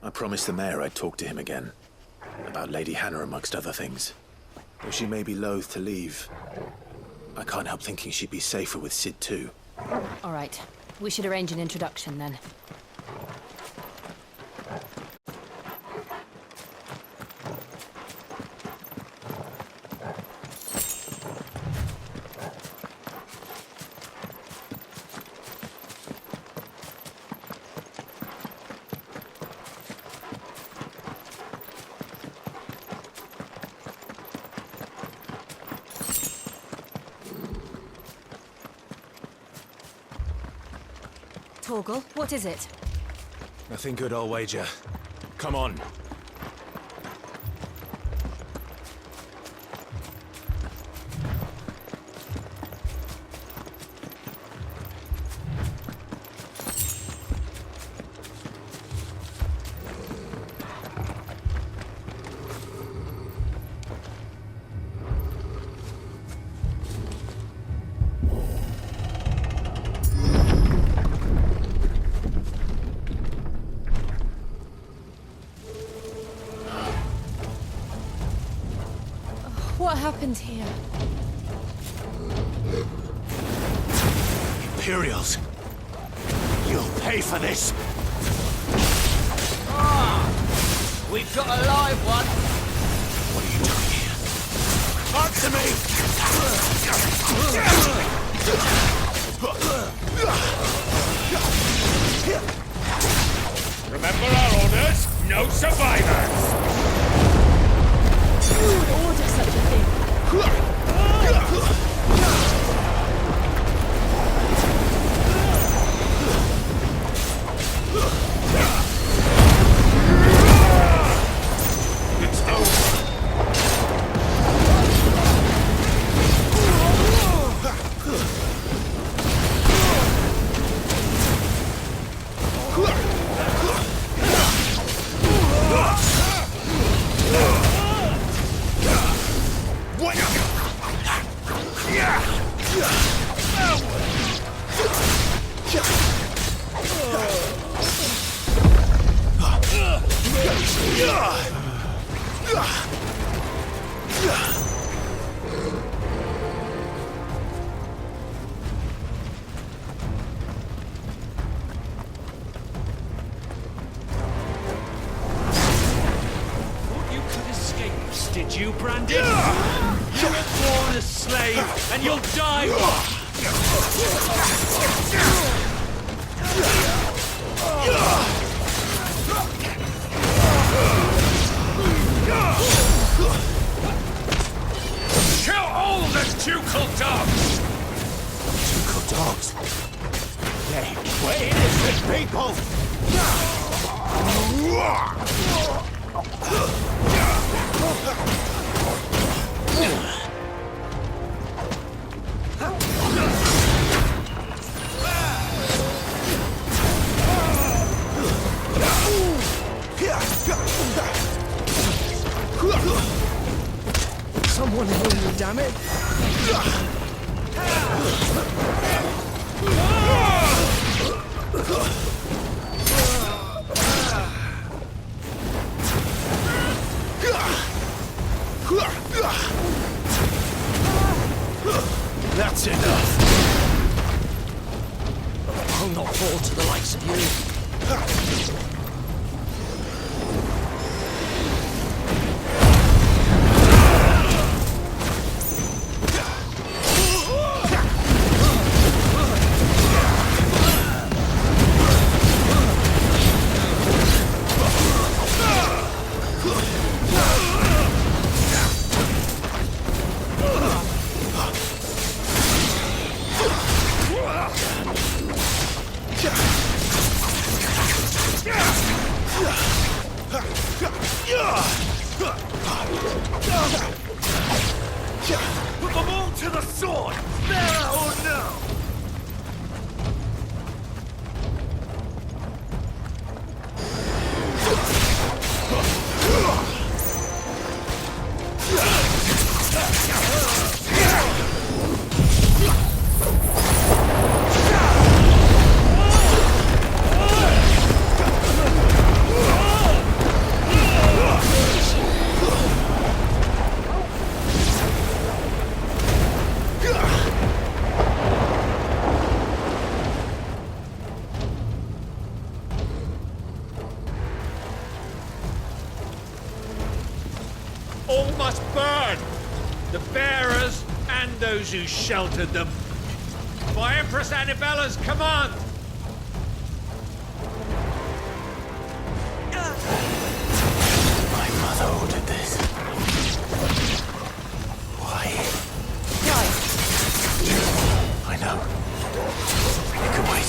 I promised the mayor I'd talk to him again. About Lady Hannah, amongst other things. Though she may be loath to leave, I can't help thinking she'd be safer with Sid too. All right. We should arrange an introduction then. Torgal, what is it? Nothing good, I'll wager. Come on. What happened here? Imperials! You'll pay for this! We've got a live one! What are you doing here? Answer me! Remember our orders? No survivors! Who would order such a thing? It's over! Did you, Brandon? You were born a slave, and you'll die one! Kill all the ducal dogs! Ducal dogs? We're innocent people! Someone heal me, damn it! That's enough! I'll not fall to the likes of you. Put them all to the sword! There or no! All must burn! The bearers and those who sheltered them. By Empress Annabella's command! My mother ordered this. Why? I know. It can wait.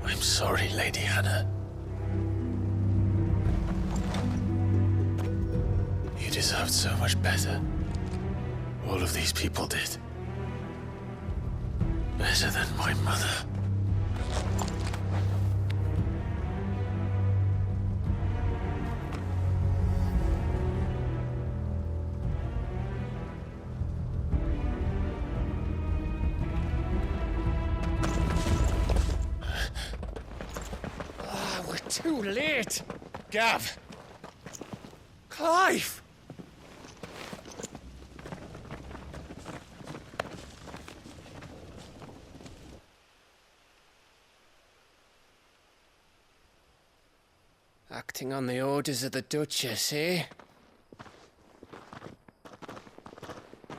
I'm sorry, Lady Hannah. You deserved so much better. All of these people did. Better than my mother. Too late! Gav! Clive! Acting on the orders of the Duchess, eh?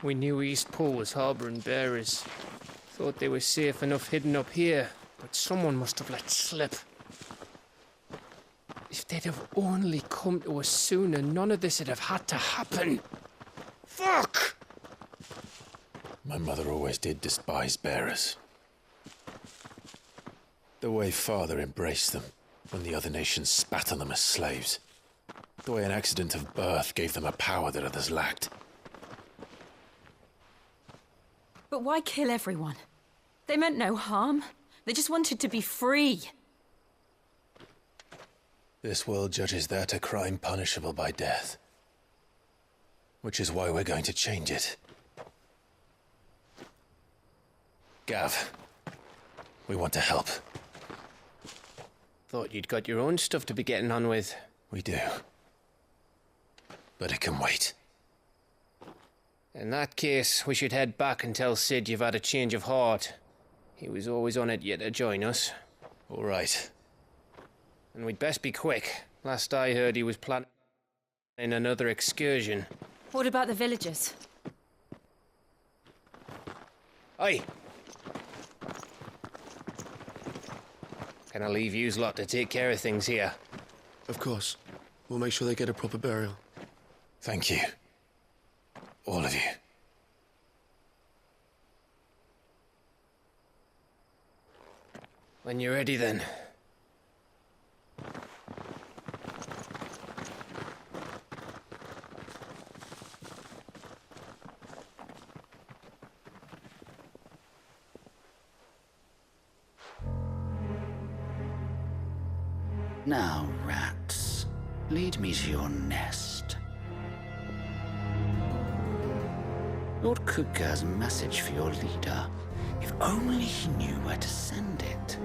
We knew East Pool was harbouring bearers. Thought they were safe enough hidden up here, but someone must have let slip. If they'd have only come to us sooner, none of this would have had to happen. Fuck! My mother always did despise bearers. The way Father embraced them when the other nations spat on them as slaves. The way an accident of birth gave them a power that others lacked. But why kill everyone? They meant no harm. They just wanted to be free. This world judges that a crime punishable by death. Which is why we're going to change it. Gav, we want to help. Thought you'd got your own stuff to be getting on with. We do. But it can wait. In that case, we should head back and tell Sid you've had a change of heart. He was always on it yet to join us. All right. And we'd best be quick. Last I heard, he was planning... In another excursion. What about the villagers? Aye. Can I leave yous lot to take care of things here? Of course. We'll make sure they get a proper burial. Thank you. All of you. When you're ready, then. Now, rats, lead me to your nest. Lord Kupka has a message for your leader. If only he knew where to send it.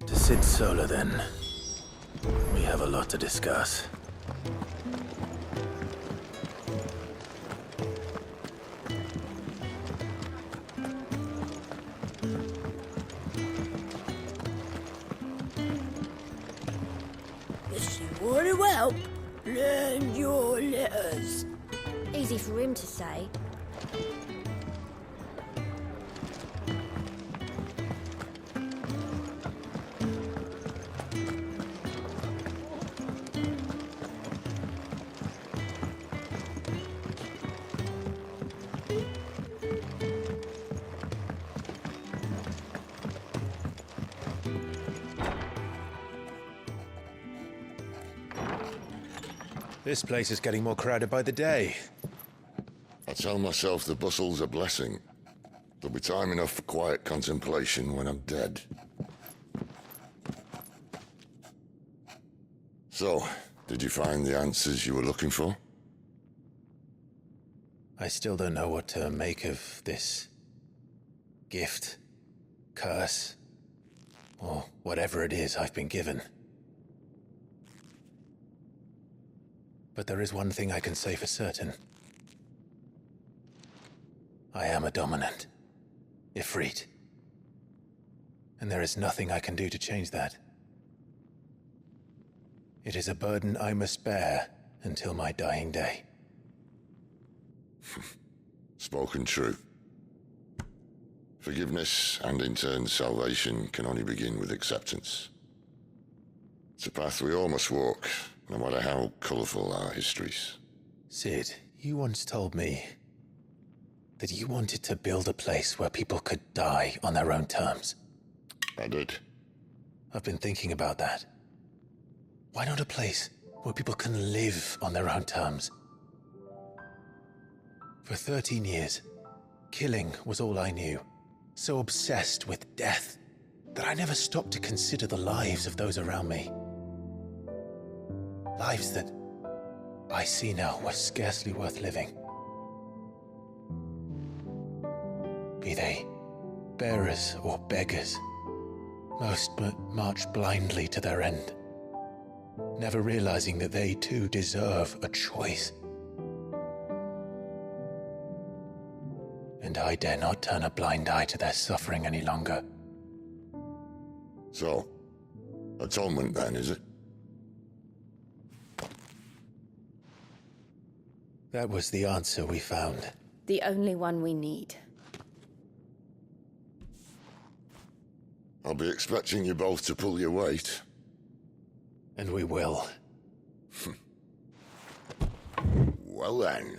To Sid Solar, then. We have a lot to discuss. If you want to help, learn your letters. Easy for him to say. This place is getting more crowded by the day. I tell myself the bustle's a blessing. There'll be time enough for quiet contemplation when I'm dead. So, did you find the answers you were looking for? I still don't know what to make of this gift, curse, or whatever it is I've been given. But there is one thing I can say for certain. I am a dominant, Ifrit. And there is nothing I can do to change that. It is a burden I must bear until my dying day. Spoken true. Forgiveness and in turn salvation can only begin with acceptance. It's a path we all must walk, no matter how colourful our histories. Sid, you once told me that you wanted to build a place where people could die on their own terms. I did. I've been thinking about that. Why not a place where people can live on their own terms? For 13 years, killing was all I knew. So obsessed with death that I never stopped to consider the lives of those around me. Lives that I see now were scarcely worth living. Be they bearers or beggars, most march blindly to their end, never realizing that they too deserve a choice. And I dare not turn a blind eye to their suffering any longer. So, atonement then, is it? That was the answer we found. The only one we need. I'll be expecting you both to pull your weight. And we will. Well then,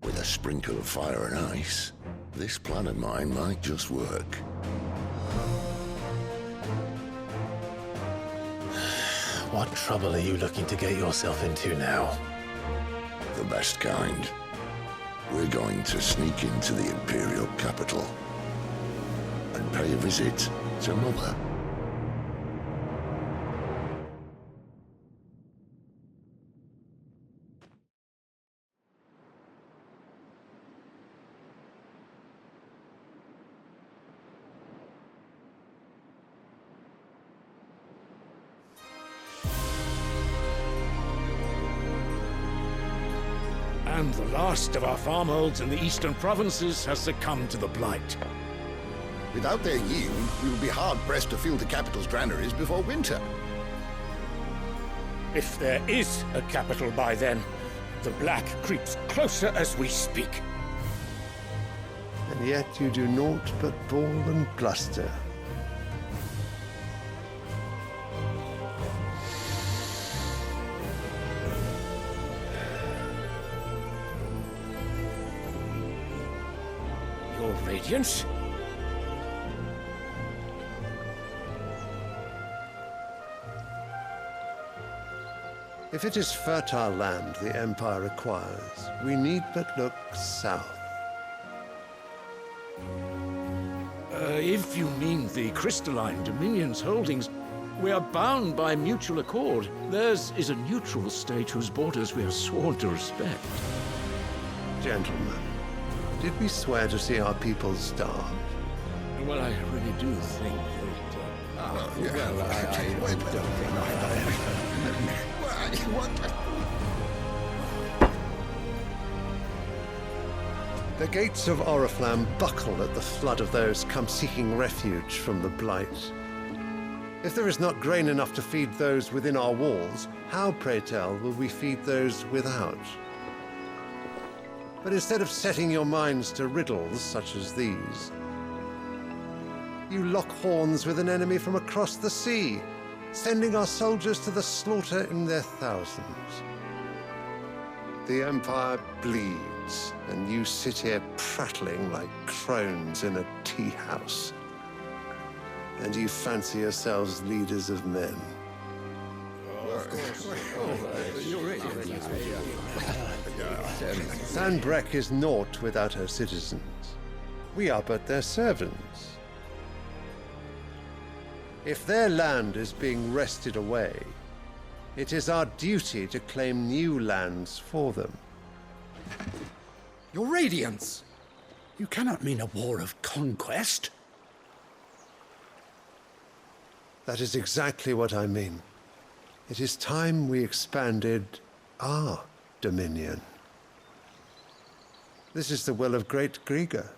with a sprinkle of fire and ice, this plan of mine might just work. What trouble are you looking to get yourself into now? The best kind. We're going to sneak into the Imperial capital and pay a visit to Mother. and the last of our farmholds in the eastern provinces has succumbed to the blight. Without their yield, we will be hard-pressed to fill the capital's granaries before winter. If there is a capital by then, the black creeps closer as we speak. And yet you do naught but bawl and bluster. Your Radiance? If it is fertile land the Empire requires, we need but look south. If you mean the crystalline Dominion's holdings, we are bound by mutual accord. Theirs is a neutral state whose borders we are sworn to respect. Gentlemen, did we swear to see our people starved? Well, I really do think that... I don't think The gates of Oriflamme buckle at the flood of those come seeking refuge from the blight. If there is not grain enough to feed those within our walls, how, pray tell, will we feed those without? But instead of setting your minds to riddles such as these, you lock horns with an enemy from across the sea, sending our soldiers to the slaughter in their thousands. The Empire bleeds, and you sit here prattling like crones in a tea house. And you fancy yourselves leaders of men. Sanbreque is naught without her citizens. We are but their servants. If their land is being wrested away, it is our duty to claim new lands for them. Your Radiance! You cannot mean a war of conquest. That is exactly what I mean. It is time we expanded our dominion. This is the will of great Grieger.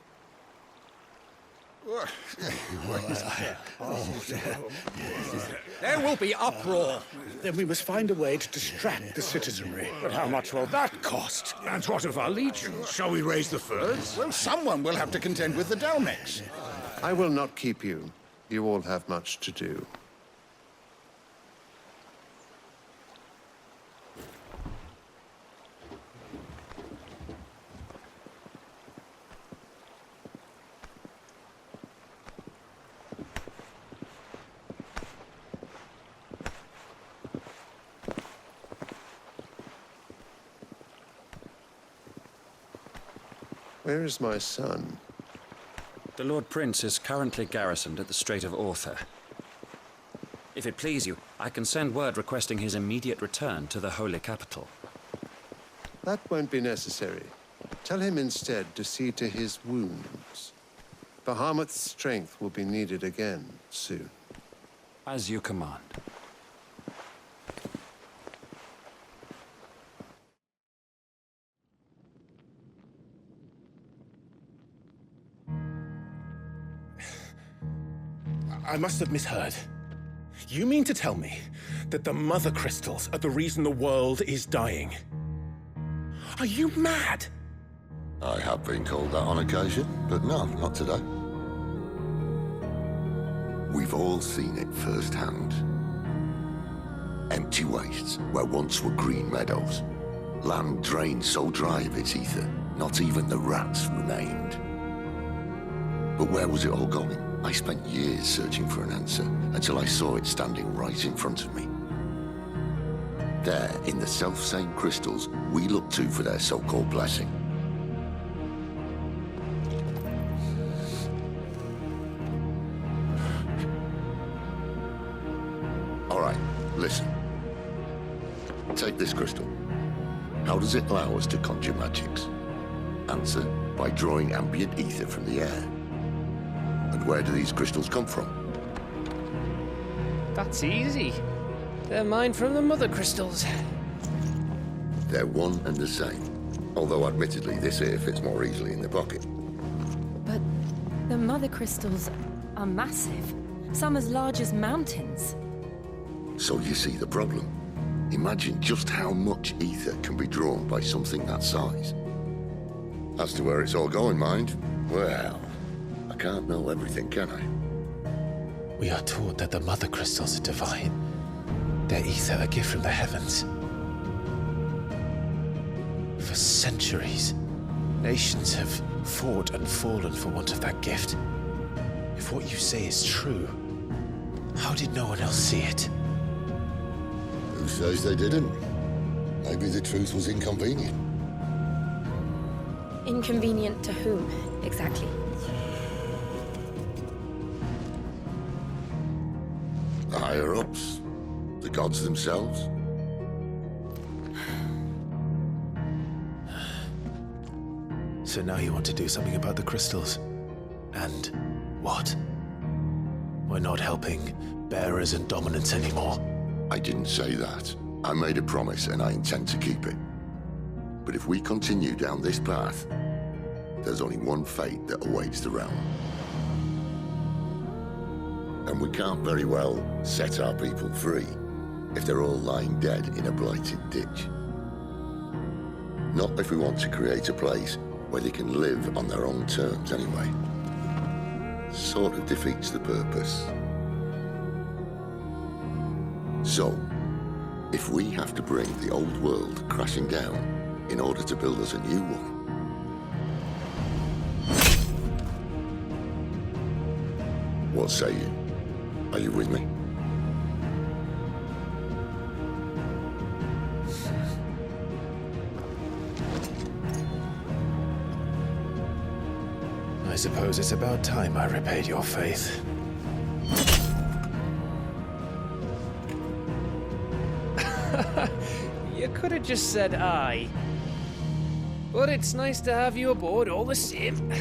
There will be uproar. Then we must find a way to distract the citizenry. But how much will that cost? And what of our legions? Shall we raise the furs? Well, someone will have to contend with the Dalmex. I will not keep you. You all have much to do. Where is my son? The Lord Prince is currently garrisoned at the Strait of Arthur. If it please you, I can send word requesting his immediate return to the Holy Capital. That won't be necessary. Tell him instead to see to his wounds. Bahamut's strength will be needed again soon. As you command. I must have misheard. You mean to tell me that the Mother Crystals are the reason the world is dying? Are you mad? I have been called that on occasion, but no, not today. We've all seen it firsthand. Empty wastes where once were green meadows. Land drained so dry of its ether, not even the rats remained. But where was it all going? I spent years searching for an answer until I saw it standing right in front of me. There, in the self-same crystals we look to for their so-called blessing. All right, listen. Take this crystal. How does it allow us to conjure magics? Answer, by drawing ambient ether from the air. And where do these crystals come from? That's easy. They're mined from the Mother Crystals. They're one and the same. Although admittedly this here fits more easily in the pocket. But the mother crystals are massive. Some as large as mountains. So you see the problem. Imagine just how much ether can be drawn by something that size. As to where it's all going, mind, well, I can't know everything, can I? We are taught that the mother crystals are divine. Their ether a gift from the heavens. For centuries, nations have fought and fallen for want of that gift. If what you say is true, how did no one else see it? Who says they didn't? Maybe the truth was inconvenient. Inconvenient to whom, exactly? The higher-ups? The gods themselves? So now you want to do something about the crystals. And what? We're not helping bearers and dominants anymore. I didn't say that. I made a promise and I intend to keep it. But if we continue down this path, there's only one fate that awaits the realm. And we can't very well set our people free if they're all lying dead in a blighted ditch. Not if we want to create a place where they can live on their own terms anyway. Sort of defeats the purpose. So, if we have to bring the old world crashing down in order to build us a new one, what say you? Are you with me? I suppose it's about time I repaid your faith. You could have just said aye. But it's nice to have you aboard all the same.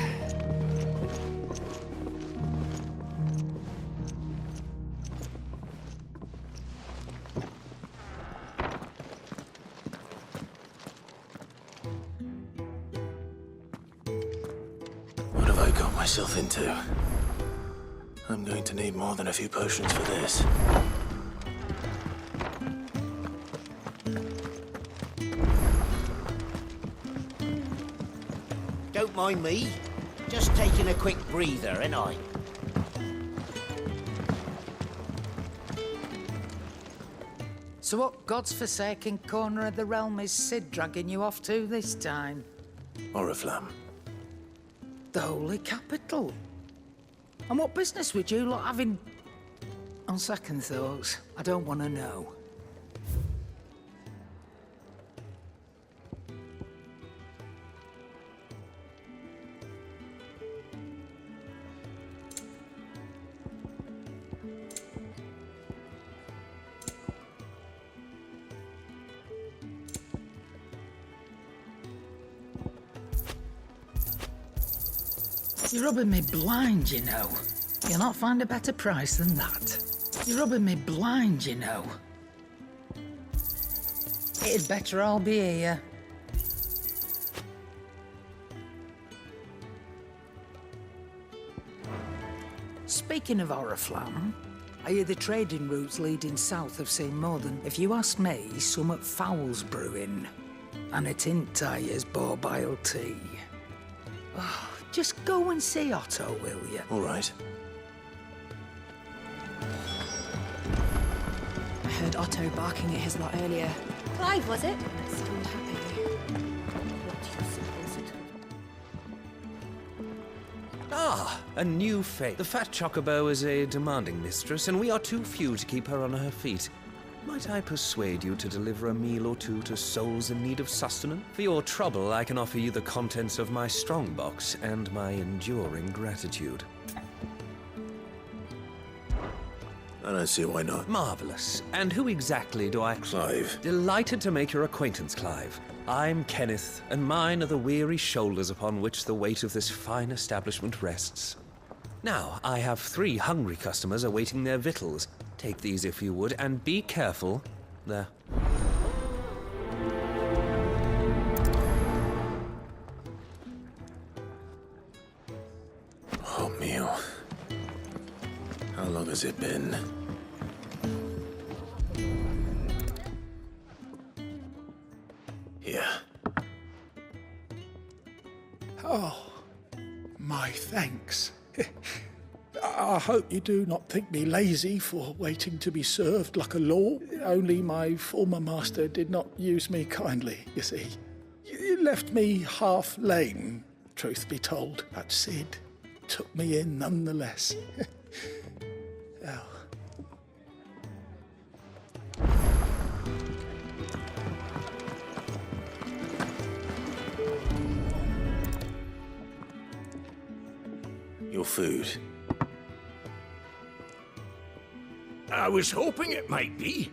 What have I got myself into? I'm going to need more than a few potions for this. Don't mind me. Just taking a quick breather, ain't I? So what God's forsaken corner of the realm is Sid dragging you off to this time? Oriflamme. The Holy Capital. And what business would you lot having... On second thoughts, I don't want to know. You're rubbing me blind, you know. You'll not find a better price than that. You're rubbing me blind, you know. It'd better all be here. Speaking of Oriflamme, I hear the trading routes leading south have seen more than, if you ask me, summat foul's brewing. And a tint tires borbile tea. Oh, just go and see Otto, will you? All right. I heard Otto barking at his lot earlier. Clive, was it? That seemed happy. Ah, a new fate. The fat chocobo is a demanding mistress, and we are too few to keep her on her feet. Might I persuade you to deliver a meal or two to souls in need of sustenance? For your trouble, I can offer you the contents of my strongbox and my enduring gratitude. I don't see why not. Marvelous. And who exactly do I... Clive. Delighted to make your acquaintance, Clive. I'm Kenneth, and mine are the weary shoulders upon which the weight of this fine establishment rests. Now, I have 3 hungry customers awaiting their victuals. Take these if you would, and be careful. There. Hot meal. How long has it been? Here. Oh, my thanks. I hope you do not think me lazy for waiting to be served like a lord. Only my former master did not use me kindly, you see. You left me half lame, truth be told, but Sid took me in nonetheless. Oh. Your food. I was hoping it might be.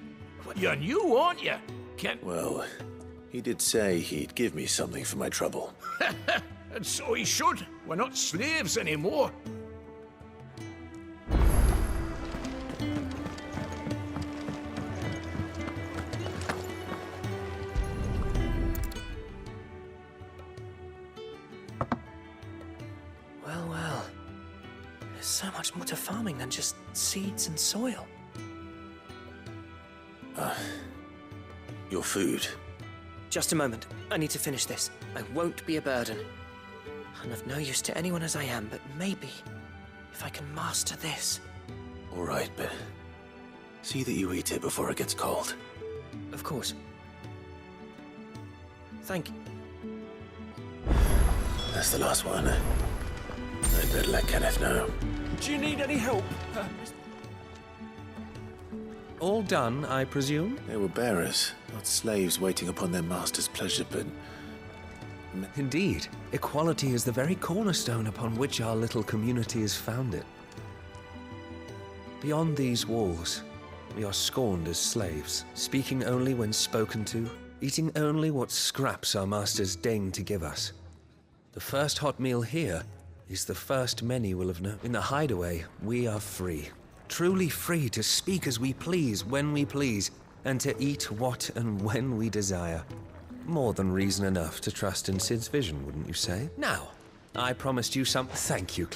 You're new, aren't you? Well, he did say he'd give me something for my trouble. And so he should. We're not slaves anymore. Well, well. There's so much more to farming than just seeds and soil. Your food. Just a moment. I need to finish this. I won't be a burden. I'm of no use to anyone as I am, but maybe if I can master this. All right, but see that you eat it before it gets cold. Of course. Thank you. That's the last one. I'd better let Kenneth know. Do you need any help? All done, I presume? They were bearers, not slaves waiting upon their master's pleasure, but... Indeed. Equality is the very cornerstone upon which our little community is founded. Beyond these walls, we are scorned as slaves, speaking only when spoken to, eating only what scraps our masters deign to give us. The first hot meal here is the first many will have known. In the hideaway, we are free. Truly free to speak as we please, when we please, and to eat what and when we desire. More than reason enough to trust in Sid's vision, wouldn't you say? Now, I promised you some... Thank you.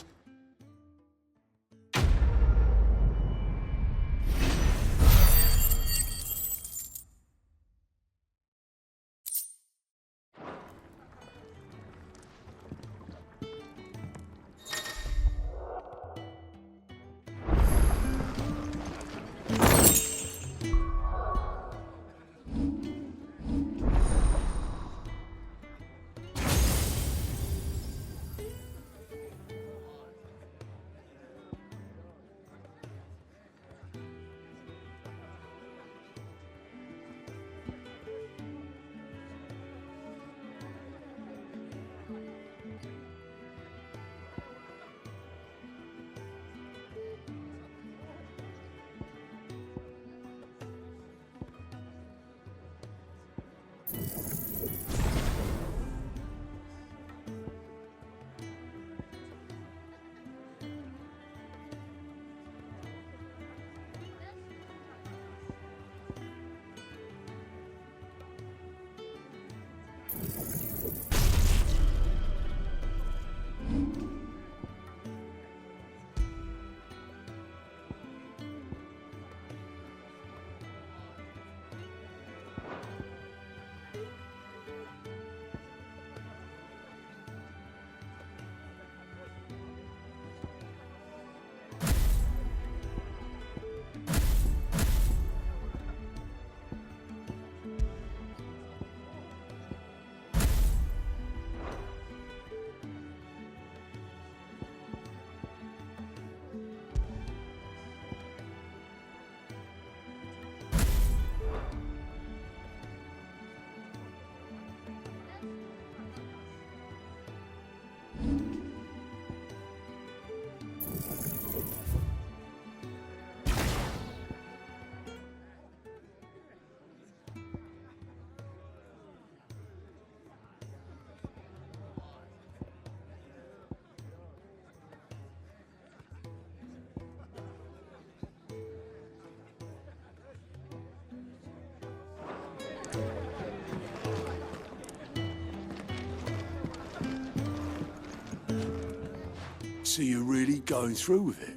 So you're really going through with it?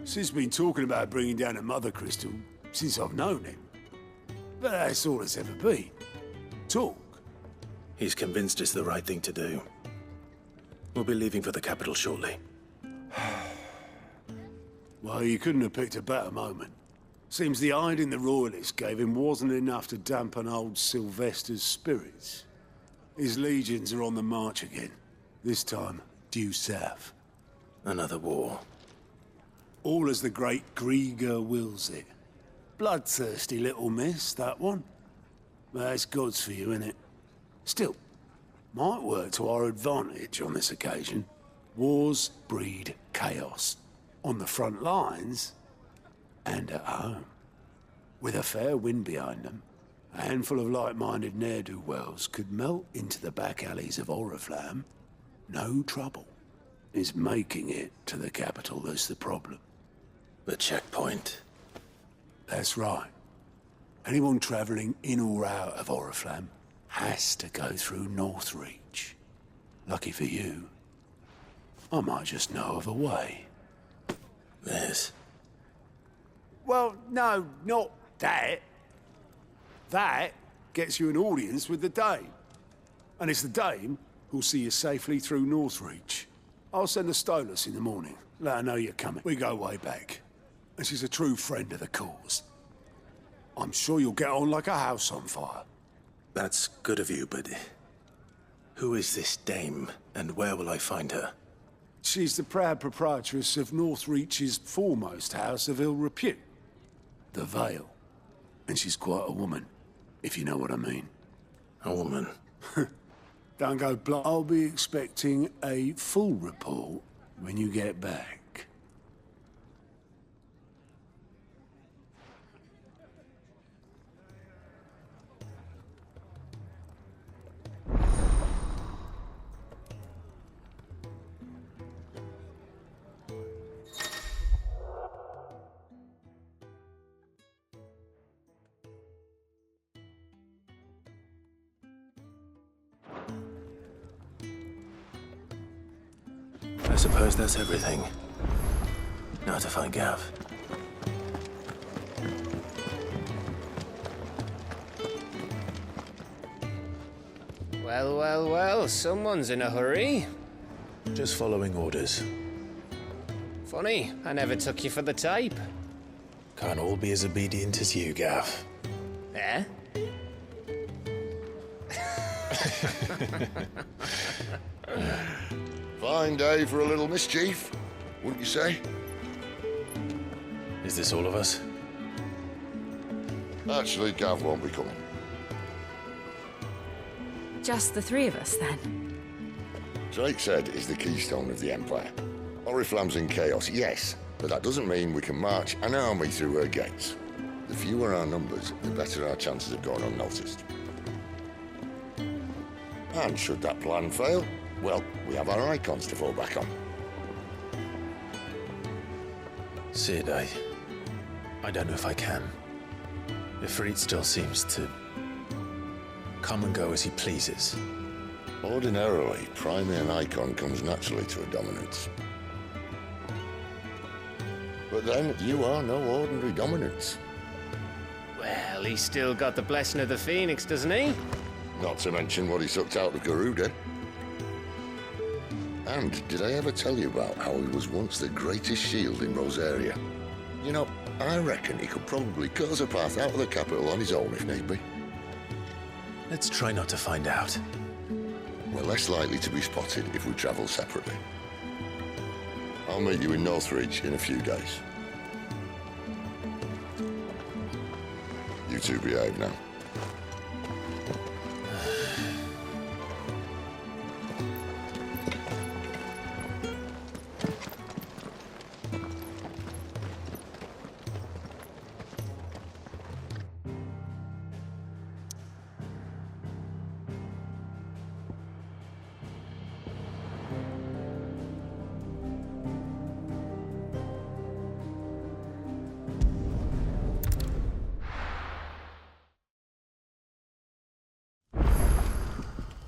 Sid's been talking about bringing down a mother crystal since I've known him. But that's all it's ever been. Talk. He's convinced it's the right thing to do. We'll be leaving for the capital shortly. Well, you couldn't have picked a better moment. Seems the hiding the royalists gave him wasn't enough to dampen old Sylvester's spirits. His legions are on the march again. This time, due south. Another war. All as the great Grieger wills it. Bloodthirsty little miss, that one. That's God's for you, innit? Still, might work to our advantage on this occasion. Wars breed chaos. On the front lines, and at home. With a fair wind behind them, a handful of like-minded ne'er-do-wells could melt into the back alleys of Oriflamme. No trouble. It's making it to the capital that's the problem. The checkpoint. That's right. Anyone travelling in or out of Oriflamme has to go through Northreach. Lucky for you, I might just know of a way. Yes. Well, no, not that. That gets you an audience with the Dame. And it's the Dame who'll see you safely through Northreach. I'll send the Stolas in the morning. Let her know you're coming. We go way back. And she's a true friend of the cause. I'm sure you'll get on like a house on fire. That's good of you, but who is this Dame, and where will I find her? She's the proud proprietress of Northreach's foremost house of ill repute, the Vale. And she's quite a woman, if you know what I mean. A woman? Don't go blunt. I'll be expecting a full report when you get back. I suppose that's everything. Now to find Gav. Well, well, well, someone's in a hurry. Just following orders. Funny, I never took you for the type. Can't all be as obedient as you, Gav. Eh? Fine day for a little mischief, wouldn't you say? Is this all of us? Actually, Gav won't be coming. Just the three of us, then? Drake said is the keystone of the Empire. Oriflamme's in chaos, yes, but that doesn't mean we can march an army through her gates. The fewer our numbers, the better our chances of going unnoticed. And should that plan fail, well, we have our icons to fall back on. Sid, I don't know if I can. Ifrit still seems to come and go as he pleases. Ordinarily, priming an icon comes naturally to a dominance. But then, you are no ordinary dominance. Well, he's still got the blessing of the Phoenix, doesn't he? Not to mention what he sucked out of Garuda. And did I ever tell you about how he was once the greatest shield in Rosaria? You know, I reckon he could probably cut us a path out of the capital on his own if need be. Let's try not to find out. We're less likely to be spotted if we travel separately. I'll meet you in Northreach in a few days. You two behave now.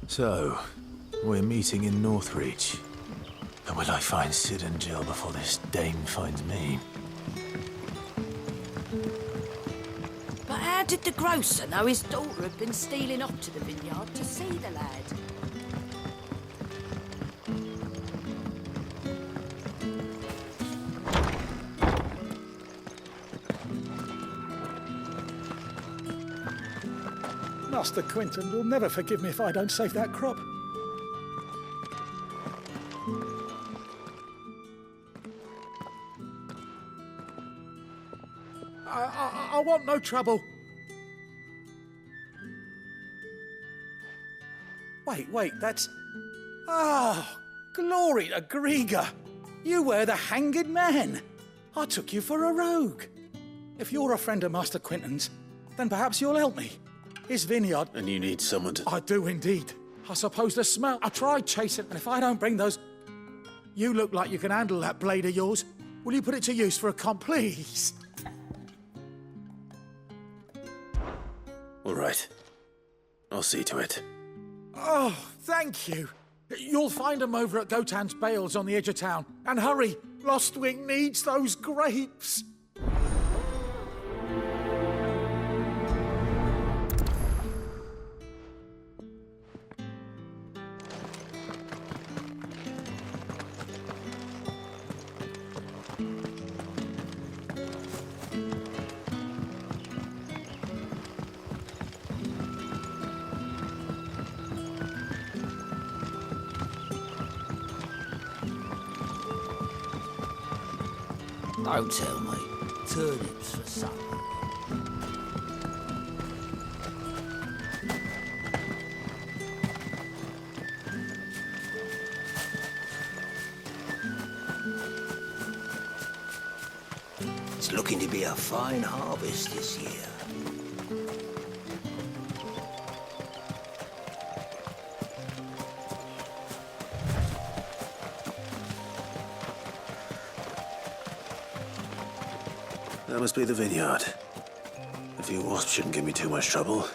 So, we're meeting in Northreach. And will I find Sid and Jill before this dame finds me? But how did the grocer know his daughter had been stealing off to the vineyard to see the lad? Master Quentin will never forgive me if I don't save that crop. I want no trouble. Wait, that's... Oh, glory to Grieger. You were the hanged man. I took you for a rogue. If you're a friend of Master Quentin's, then perhaps you'll help me. His vineyard... And you need someone to... I do indeed. I suppose the smell... I tried chasing, and if I don't bring those... You look like you can handle that blade of yours. Will you put it to use for a comp, please? All right. I'll see to it. Oh, thank you. You'll find them over at Gotan's Bales on the edge of town. And hurry, Lostwing needs those grapes. Don't tell me. Turnips for supper. It's looking to be a fine harvest this year. That must be the vineyard. A few wasps shouldn't give me too much trouble.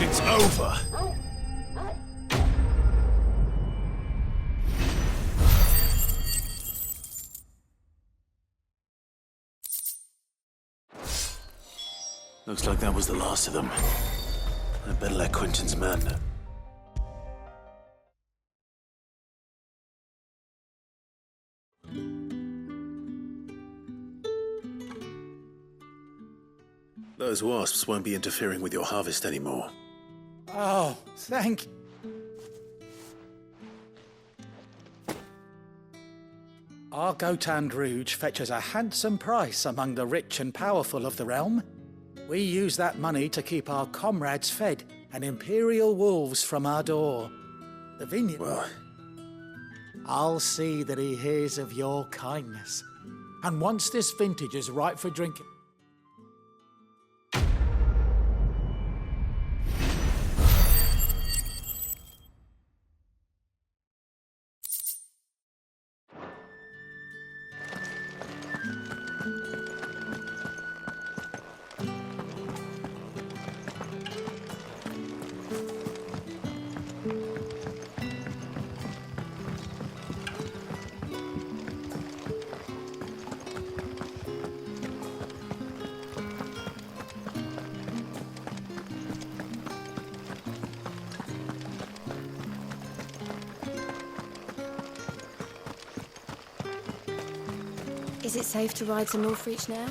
It's over. Looks like that was the last of them. I better let Quentin's man know. Those wasps won't be interfering with your harvest anymore. Oh, thank... Our Gotan Rouge fetches a handsome price among the rich and powerful of the realm. We use that money to keep our comrades fed and imperial wolves from our door. The vineyard... Well... I'll see that he hears of your kindness. And once this vintage is ripe for drinking... Is it safe to ride to Northreach now?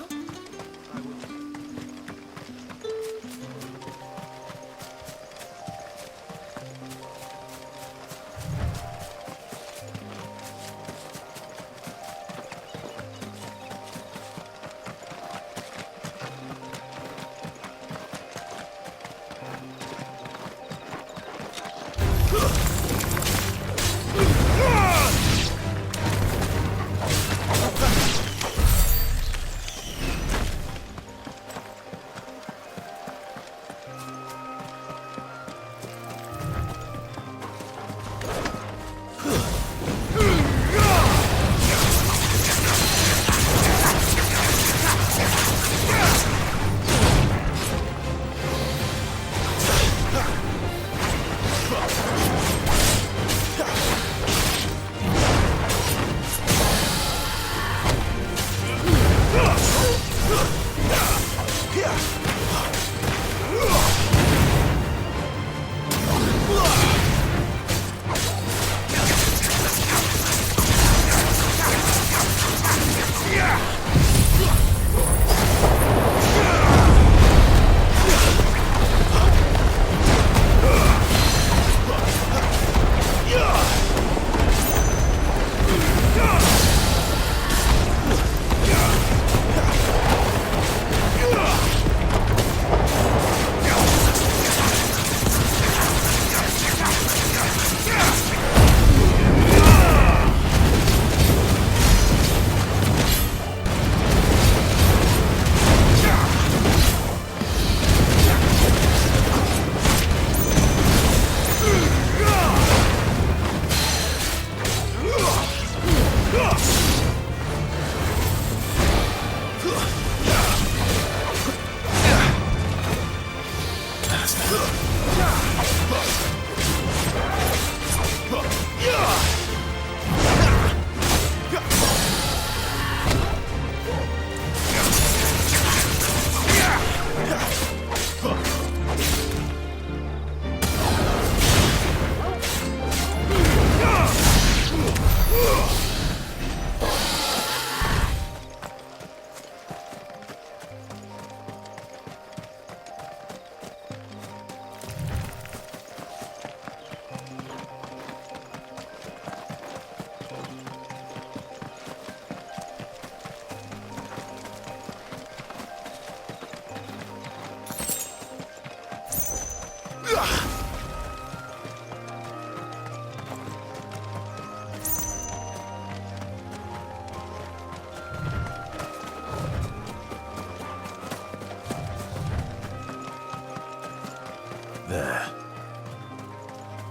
There.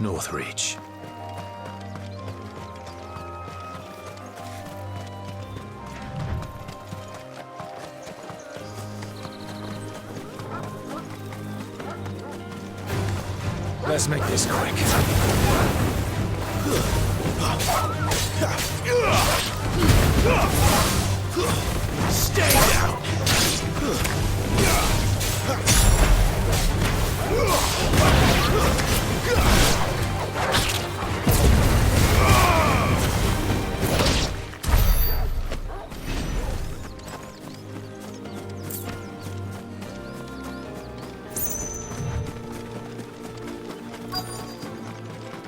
Northreach. Let's make this quick. Stay down!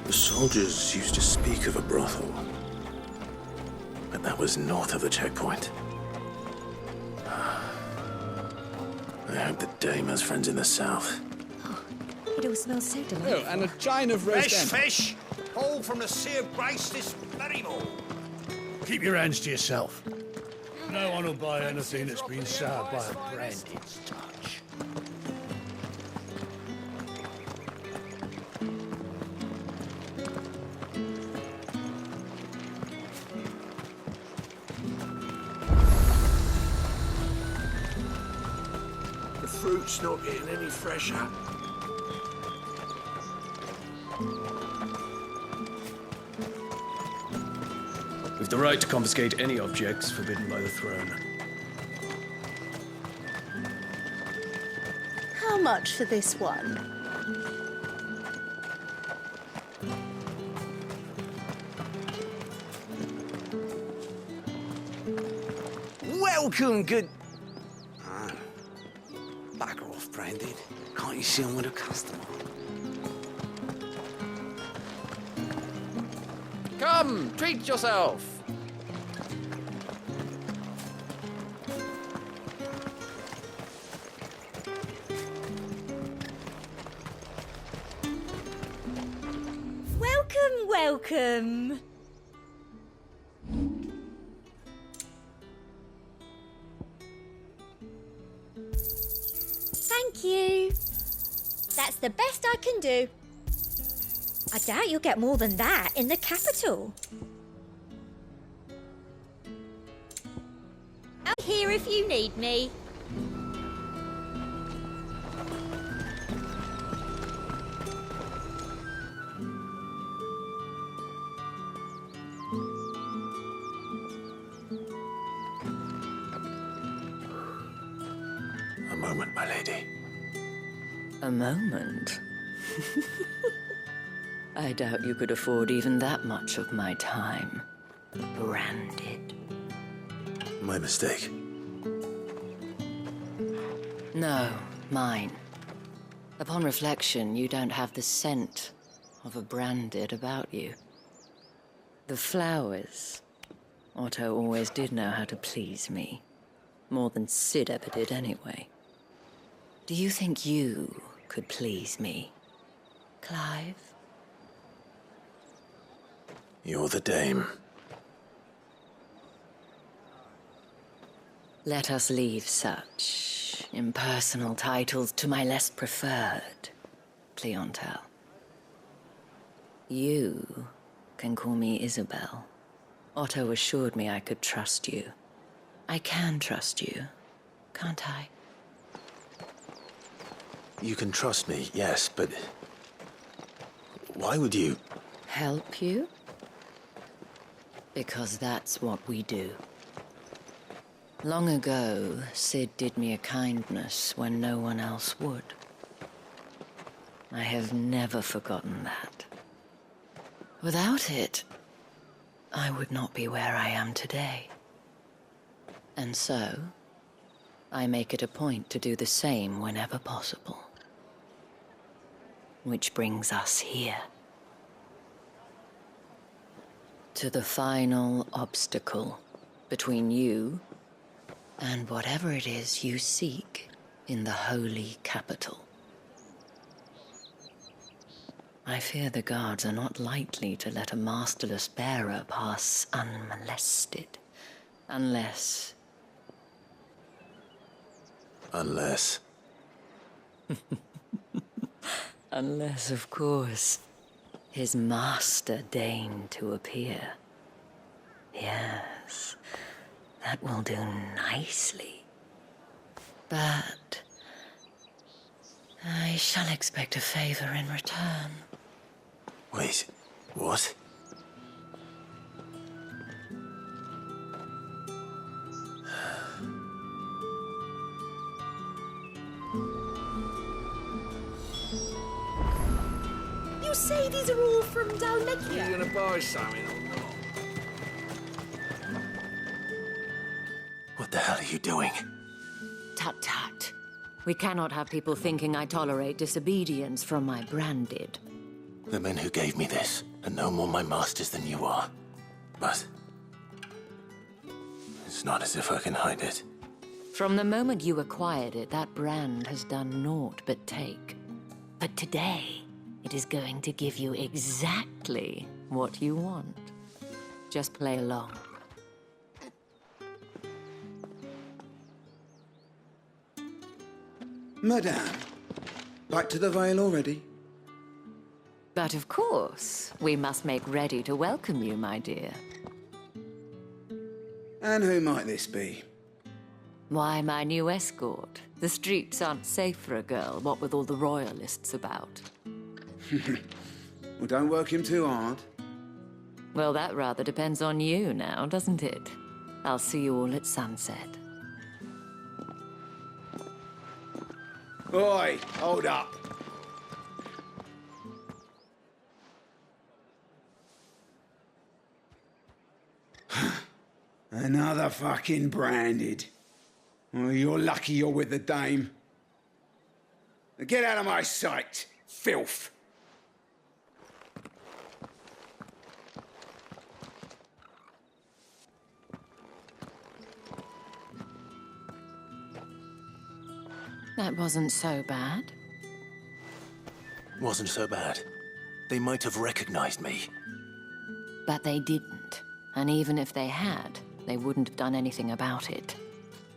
The soldiers used to speak of a brothel, but that was north of the checkpoint. I hope that Dame has friends in the south. It all smells so delightful. Oh, and a chine of roast Fresh end. fish, all from the Sea of Grace this very morning. Keep your hands to yourself. No one will buy anything that's been soured by a branded touch. The fruit's not getting any fresher. We've the right to confiscate any objects forbidden by the throne. How much for this one? Welcome, good... Ah, back off, Branded. Can't you see I'm with a customer? Come, treat yourself. Welcome, welcome. Thank you. That's the best I can do. I doubt you'll get more than that in the capital. I'm here if you need me. A moment, my lady. A moment? I doubt you could afford even that much of my time. Branded. My mistake. No, mine. Upon reflection, you don't have the scent of a branded about you. The flowers. Otto always did know how to please me. More than Sid ever did anyway. Do you think you could please me, Clive? You're the dame. Let us leave such impersonal titles to my less preferred clientele. You can call me Isabel. Otto assured me I could trust you. I can trust you, can't I? You can trust me, yes, but... why would you... Help you? Because that's what we do. Long ago, Sid did me a kindness when no one else would. I have never forgotten that. Without it, I would not be where I am today. And so, I make it a point to do the same whenever possible. Which brings us here. To the final obstacle between you and whatever it is you seek in the holy capital. I fear the guards are not likely to let a masterless bearer pass unmolested, unless... Unless... Unless, of course, his master deigned to appear. Yes, that will do nicely. But I shall expect a favor in return. Wait, what? You say these are all from Dalmekia? You gonna buy something or not? What the hell are you doing? Tut-tut. We cannot have people thinking I tolerate disobedience from my branded. The men who gave me this are no more my masters than you are. But... it's not as if I can hide it. From the moment you acquired it, that brand has done naught but take. But today, it is going to give you exactly what you want. Just play along. Madame, back to the Vale already? But of course, we must make ready to welcome you, my dear. And who might this be? Why, my new escort. The streets aren't safe for a girl, what with all the royalists about. Well, don't work him too hard. Well, that rather depends on you now, doesn't it? I'll see you all at sunset. Oi, hold up. Another fucking branded. Well, you're lucky you're with the dame. Now get out of my sight, filth! That wasn't so bad. Wasn't so bad. They might have recognized me. But they didn't. And even if they had, they wouldn't have done anything about it.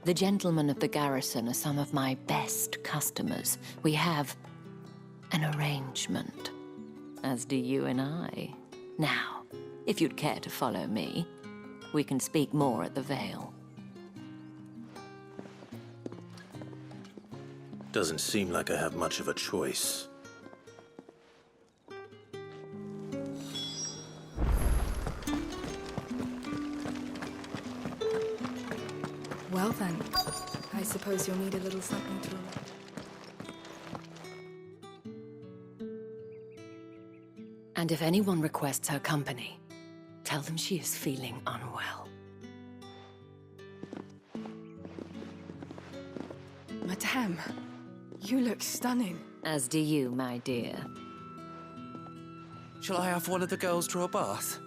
The gentlemen of the garrison are some of my best customers. We have an arrangement, as do you and I. Now, if you'd care to follow me, we can speak more at the Vale. Doesn't seem like I have much of a choice. Well then, I suppose you'll need a little something to... And if anyone requests her company, tell them she is feeling unwell. Madame, you look stunning. As do you, my dear. Shall I have one of the girls draw a bath?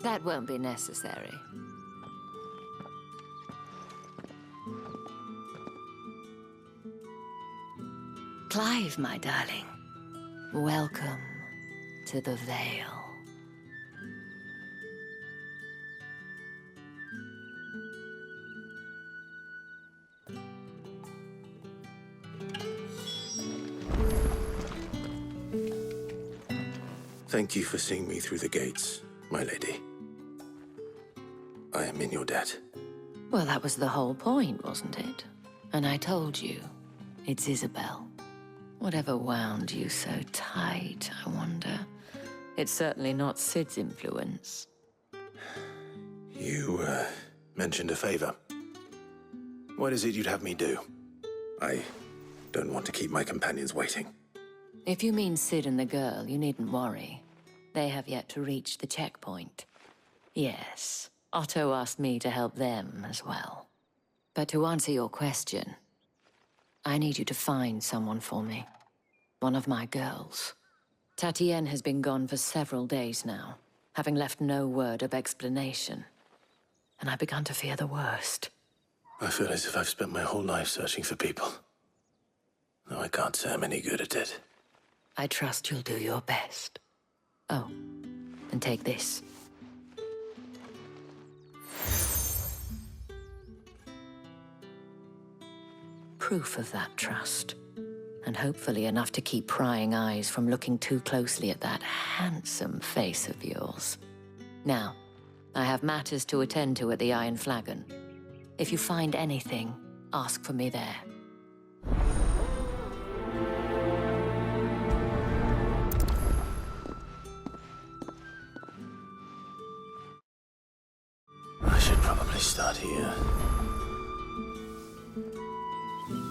That won't be necessary. Clive, my darling. Welcome to the Vale. Thank you for seeing me through the gates, my lady. I am in your debt. Well, that was the whole point, wasn't it? And I told you, it's Isabel. Whatever wound you so tight, I wonder. It's certainly not Sid's influence. You, mentioned a favor. What is it you'd have me do? I don't want to keep my companions waiting. If you mean Sid and the girl, you needn't worry. They have yet to reach the checkpoint. Yes, Otto asked me to help them as well. But to answer your question, I need you to find someone for me. One of my girls. Tatienne has been gone for several days now, having left no word of explanation. And I've begun to fear the worst. I feel as if I've spent my whole life searching for people. Though I can't say I'm any good at it. I trust you'll do your best. Oh, and take this. Proof of that trust. And hopefully enough to keep prying eyes from looking too closely at that handsome face of yours. Now, I have matters to attend to at the Iron Flagon. If you find anything, ask for me there. I should probably start here.